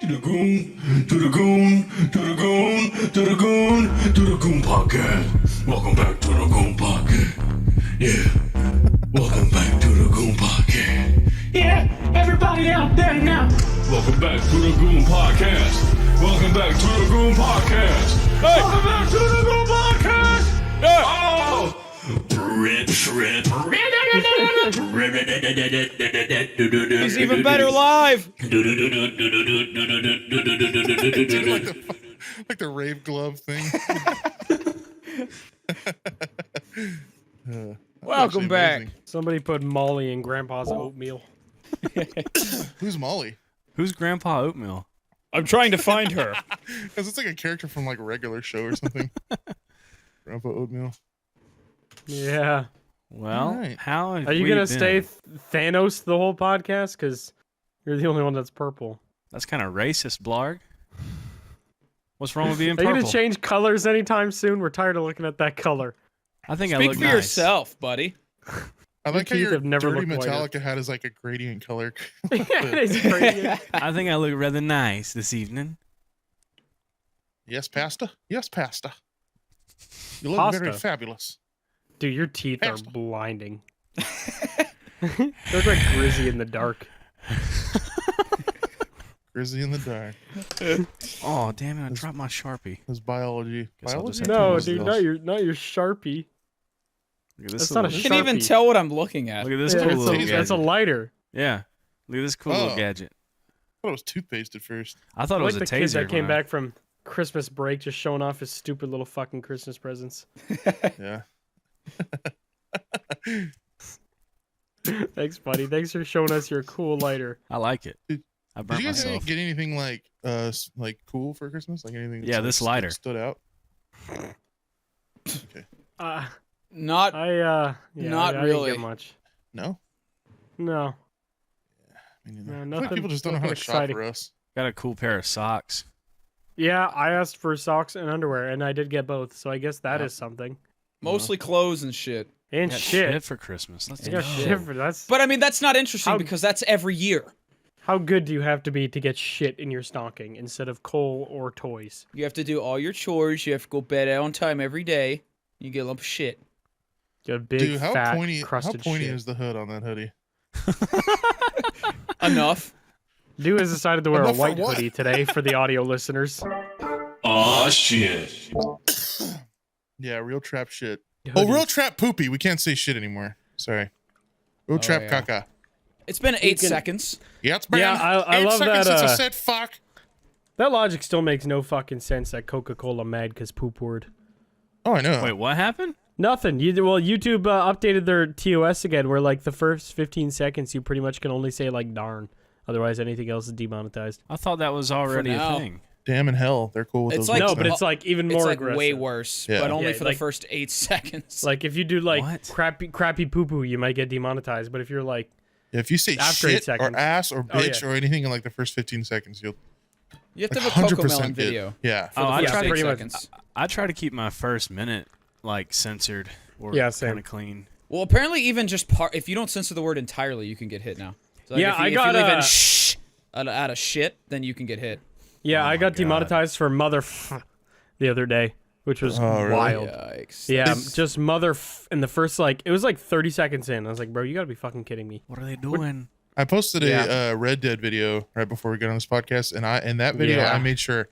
to the goon, to the goon, to the goon, to the goon, to the goon podcast. Welcome back to the goon podcast. Yeah, welcome back to the goon podcast. Yeah, everybody out there now. Welcome back to the goon podcast. Welcome back to the goon podcast. Hey. Welcome back to the goon podcast. Yeah. Oh, He's even better live. like the rave glove thing. Welcome back. Amazing. Somebody put Molly in Grandpa's oatmeal. Who's Molly? Who's Grandpa Oatmeal? I'm trying to find her. Because it's like a character from like a regular show or something. Grandpa Oatmeal. Yeah. Well, Right. how have Are you we gonna been? stay Thanos the whole podcast? Because you're the only one that's purple. That's kind of racist, Blarg. What's wrong with being Are purple? you gonna change colors anytime soon? We're tired of looking at that color. I think I Speak look for nice. yourself, buddy. I like how teeth your have never dirty looked whiter. Metallica hat is like a gradient color. Yeah, it's crazy. I think I look rather nice this evening. Yes, pasta. Yes, pasta. You look very Pasta. fabulous. Dude, your teeth are Pasta. blinding. They look like Grizzy in the dark. Grizzly in the dark. Oh, damn it. I dropped my Sharpie. That's biology. Guess I'll just Biology? have to No, use dude, those. not your Sharpie. Look at this That's not a You little, can even Sharpie. tell what I'm looking at. Look at this Yeah, cool it's, little a, gadget. it's a lighter. Yeah. Look at this cool Oh. little gadget. I thought it was toothpaste at first. I thought it was like a the kid taser. that came when I- back from Christmas break just showing off his stupid little fucking Christmas presents. Yeah. Thanks, buddy. Thanks for showing us your cool lighter. I like it. Did- I Did burnt you guys myself. get anything like cool for Christmas? Like anything? Yeah, this lighter. stood out. Okay. Not Yeah, Not I really. didn't get much. No. No. I mean, No, I feel like nothing- people just don't know how to nothing shop exciting. for us. Got a cool pair of socks. Yeah, I asked for socks and underwear, and I did get both. So I guess that Yeah. is something. mostly clothes and shit. And Got shit. for Christmas. Let's I go. got shit for that's. But I mean, that's not interesting How- because that's every year. How good do you have to be to get shit in your stocking instead of coal or toys? You have to do all your chores. You have to go bed on time every day. You get a lump of shit. Get a big Dude, how fat pointy crusted shit. is the hood on that hoodie? Enough. Dew has decided to wear a Enough for white what? hoodie today for the audio listeners. Aw, shit. Yeah, real trap shit. Oh, Hoodies. real trap poopy. We can't say shit anymore. Sorry. Real trap yeah. caca. It's been 8 can- seconds. Yeah, it's been Yeah, I 8 love seconds that, since I uh, said fuck. That logic still makes no fucking sense that Coca-Cola mad because poop word. Oh, I know. Wait, what happened? Nothing. YouTube updated their TOS again, where like the first 15 seconds you pretty much can only say like darn. Otherwise, anything else is demonetized. I thought that was already a now. thing. Damn in hell. They're cool with It's those. like- No, links but now. it's like even It's more like aggressive. way worse, Yeah. but only Yeah, for like- the first 8 seconds. Like if you do like What? crappy poo poo, you might get demonetized. But if you're like, Yeah, if you say after 8 shit or seconds. ass or Oh, bitch yeah. or anything in like the first 15 seconds, you'll you have to like have a Coco 100% Melon good. video. Yeah. For Oh, the I first tried 8 pretty much- seconds. I try to keep my first minute like censored or Yeah, same. kind of clean. Well, apparently even just if you don't censor the word entirely, you can get hit now. So like Yeah, if you, I if got, you leave in uh, shh out of shit, then you can get hit. yeah, Oh I my got God. demonetized for the other day, which was Oh, really? wild. Yikes. Yeah, That's- just in the first it was like 30 seconds in. I was like, bro, you gotta be fucking kidding me. What are they doing? I posted Yeah. a Red Dead video right before we got on this podcast, and in that video Yeah. I made sure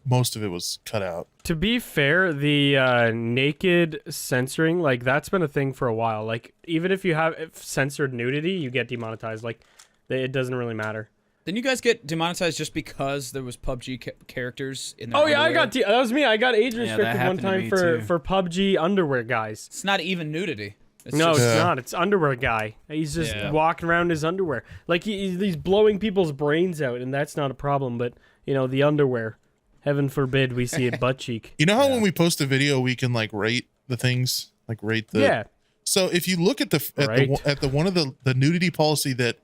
most of it was cut out. To be fair, the naked censoring, like that's been a thing for a while. Like even if you have censored nudity, you get demonetized. Like it doesn't really matter. Didn't you guys get demonetized just because there was PUBG characters in their Oh yeah, I underwear? got that was me. I got age Yeah, that restricted one happened to time me for too. PUBG underwear guys. It's not even nudity. It's No, just, it's Yeah. not. It's underwear guy. He's just Yeah. walking around in his underwear. Like he's blowing people's brains out, and that's not a problem. But the underwear. Heaven forbid we see a butt cheek. You know how when we post a video, we can like rate the things, like rate the. Yeah. So if you look at Right. the one of the nudity policy that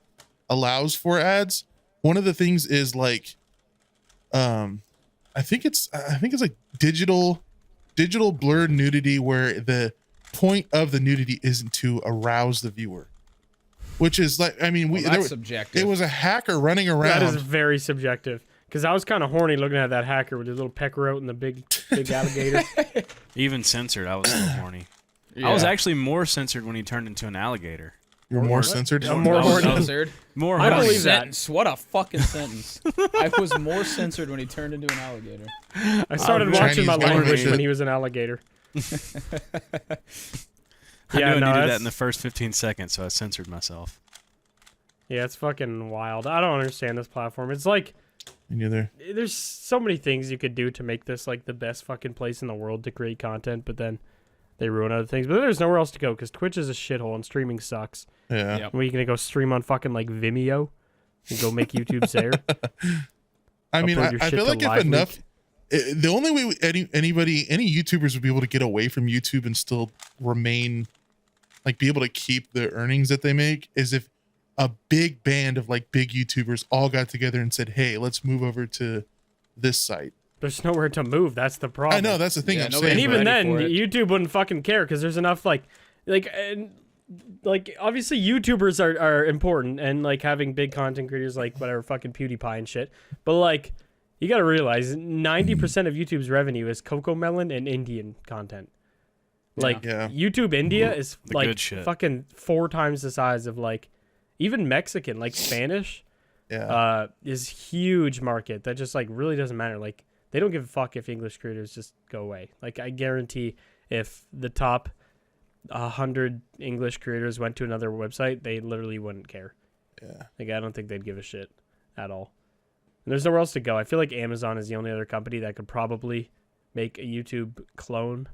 allows for ads, one of the things is like, I think it's like digital blurred nudity, where the point of the nudity isn't to arouse the viewer. which is like, I mean, That's subjective. it was a hacker running around. That is very subjective. Because I was kind of horny looking at that hacker with his little pecker out and the big alligator. Even censored, I was still horny. I was actually more censored when he turned into an alligator. You're more censored. I'm more horny. Censored. More I horny. believe that. Sentence. What a fucking sentence. I was more censored when he turned into an alligator. I started Chinese watching my government language shit. when he was an alligator. I Yeah, knew I no, needed that that's- in the first 15 seconds, so I censored myself. Yeah, it's fucking wild. I don't understand this platform. It's like Me neither. there's so many things you could do to make this like the best fucking place in the world to create content, but then they ruin other things. But then there's nowhere else to go because Twitch is a shithole and streaming sucks. Yeah. Yep. Were you gonna go stream on fucking like Vimeo and go make YouTube there? I mean, Upload your I shit feel to like if Live enough, the only way any YouTubers would be able to get away from YouTube and still remain, like, be able to keep the earnings that they make is if a big band of like big YouTubers all got together and said, "Hey, let's move over to this site." There's nowhere to move. That's the problem. I know that's the thing. Yeah, I'm nobody- saying. And even ready then, for it. YouTube wouldn't fucking care because there's enough like obviously YouTubers are important and like having big content creators like whatever fucking PewDiePie and shit. But like you got to realize 90% of YouTube's revenue is Cocomelon and Indian content. Like Yeah. YouTube India is The like good shit. fucking 4 times the size of like even Mexican, like Spanish Yeah. is huge market that just like really doesn't matter. Like they don't give a fuck if English creators just go away. Like I guarantee if the top 100 English creators went to another website, they literally wouldn't care. Yeah. Like I don't think they'd give a shit at all. And there's nowhere else to go. I feel like Amazon is the only other company that could probably make a YouTube clone,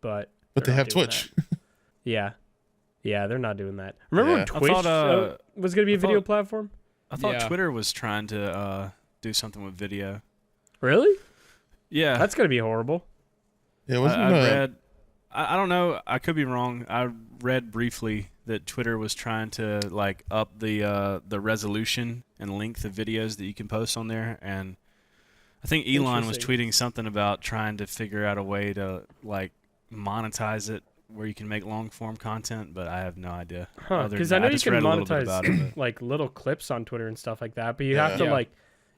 but But they they're have not doing Twitch. that. Yeah. Yeah, they're not doing that. Remember Yeah. when I Twitch thought, was going to be a I video thought- platform? I thought Yeah. Twitter was trying to do something with video. Really? Yeah, That's going to be horrible. Yeah, wasn't I read. I don't know. I could be wrong. I read briefly that Twitter was trying to like up the resolution and length of videos that you can post on there, and I think Elon was Interesting. tweeting something about trying to figure out a way to like monetize it where you can make long form content, but I have no idea. Huh, Other because than I know that, you just can read a little bit about monetize it, like little clips on Twitter and stuff like that, but you Yeah. have to Yeah. like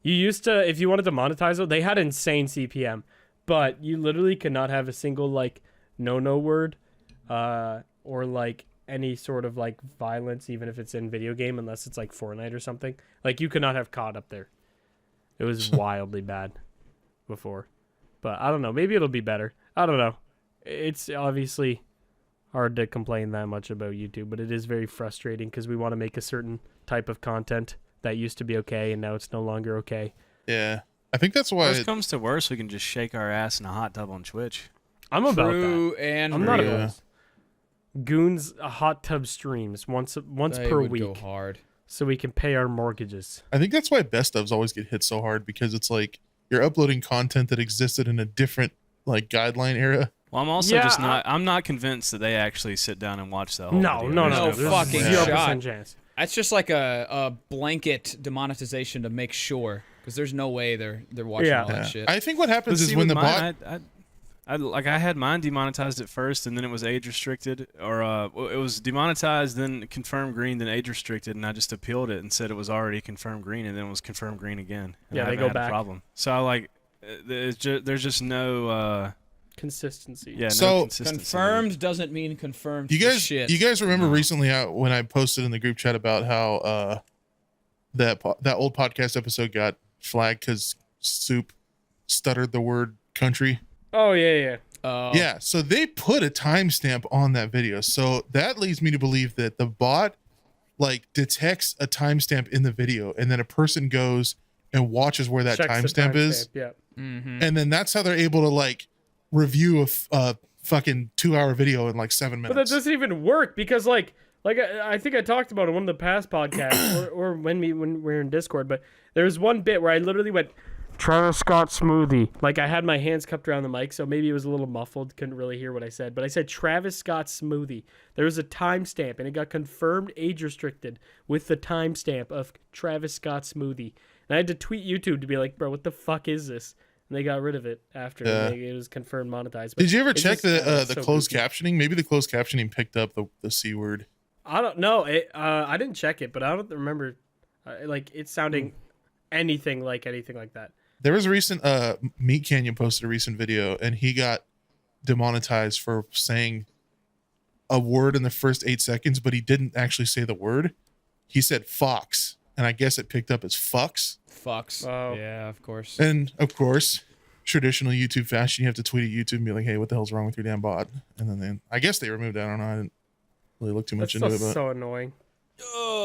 you used to if you wanted to monetize it, they had insane CPM, but you literally could not have a single like no word or like any sort of like violence even if it's in video game unless it's like Fortnite or something. Like you could not have caught up there. It was wildly bad before. But I don't know, maybe it'll be better. I don't know. It's obviously hard to complain that much about YouTube, but it is very frustrating because we want to make a certain type of content that used to be okay and now it's no longer okay. Yeah. I think that's why. Worst comes to worst, we can just shake our ass in a hot tub on Twitch. I'm about True and that. I'm not real. opposed. Goons hot tub streams once They per would go week hard. so we can pay our mortgages. I think that's why best ofs always get hit so hard because it's like you're uploading content that existed in a different like guideline era. Well, I'm also Yeah, just not. I'm not convinced that they actually sit down and watch the whole. No, video. no, There's no. no There's fucking 0% shot. chance. That's just like a blanket demonetization to make sure, because there's no way they're watching Yeah. all that shit. I think what But happens is see, when with the mine, bot. I had mine demonetized at first, and then it was age restricted, or it was demonetized, then confirmed green, then age restricted, and I just appealed it and said it was already confirmed green, and then it was confirmed green again. And Yeah, I they haven't go had back. a problem. So I like, there's just no, Consistency. no So, consistency. Confirmed doesn't mean confirmed. You for guys, shit. you guys remember recently when I posted in the group chat about how that old podcast episode got flagged because Soup stuttered the word country. Oh yeah. Yeah, so they put a timestamp on that video. So that leads me to believe that the bot like detects a timestamp in the video, and then a person goes and watches where that Checks the timestamp is, Yeah. and then that's how they're able to like review a fucking 2-hour video in like 7 But that minutes. doesn't even work because like I think I talked about it in one of the past podcasts or when we were in Discord, but there was one bit where I literally went Travis Scott smoothie. Like I had my hands cupped around the mic, so maybe it was a little muffled, couldn't really hear what I said, but I said Travis Scott smoothie. There was a timestamp and it got confirmed age restricted with the timestamp of Travis Scott smoothie. And I had to tweet YouTube to be like, bro, what the fuck is this? And they got rid of it after it was confirmed monetized. But Did you ever it's check just, the so closed goofy. captioning? Maybe the closed captioning picked up the C word. I don't know. I didn't check it, but I don't remember like it sounding anything like that. There was a recent Meat Canyon posted a recent video, and he got demonetized for saying a word in the first 8 seconds, but he didn't actually say the word. He said fox, and I guess it picked up as fucks. Fucks. Oh. Yeah, of course. And of course, traditional YouTube fashion, you have to tweet at YouTube and be like, "Hey, what the hell's wrong with your damn bot?" And then I guess they removed it. I don't know. I didn't really look too much That's into so, it, but so annoying.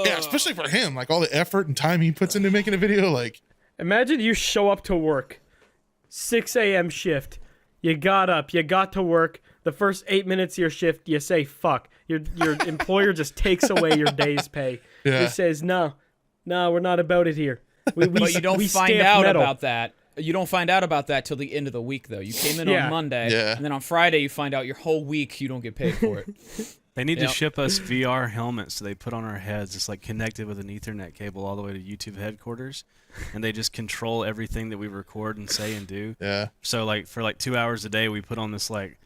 yeah, especially for him, like all the effort and time he puts into making a video, like. Imagine you show up to work, 6 a.m. shift. You got up, you got to work. The first 8 minutes of your shift, you say fuck. Your employer just takes away your day's pay. Yeah. He says, no, we're not about it here. But you don't we find stamp out metal." about that. You don't find out about that till the end of the week, though. You came in Yeah. on Monday, Yeah. and then on Friday you find out your whole week you don't get paid for it. They need to Yep. ship us VR helmets so they put on our heads. It's like connected with an Ethernet cable all the way to YouTube headquarters, and they just control everything that we record and say and do. Yeah. So like for like 2 hours a day, we put on this like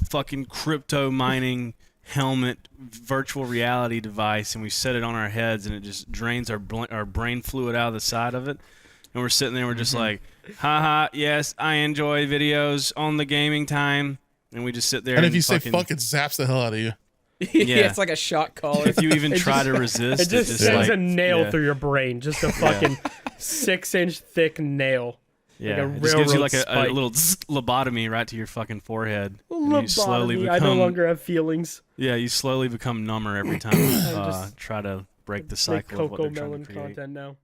fucking crypto mining helmet virtual reality device, and we set it on our heads, and it just drains our brain fluid out of the side of it. And we're sitting there, we're just like, haha, yes, I enjoy videos on the gaming time. And we just sit there. And if you say fucking, fuck, it zaps the hell out of you. Yeah, it's like a shot caller. if you even try to resist, It just it's sends like, a nail yeah. through your brain. Just a fucking 6-inch thick nail. Yeah, Like a it just gives you like railroad a spike. little lobotomy right to your fucking forehead. And you slowly Lobotomy. become, I no longer have feelings. yeah, you slowly become number every time you try to break the Make cycle of what Coco they're trying Melon to create. content now.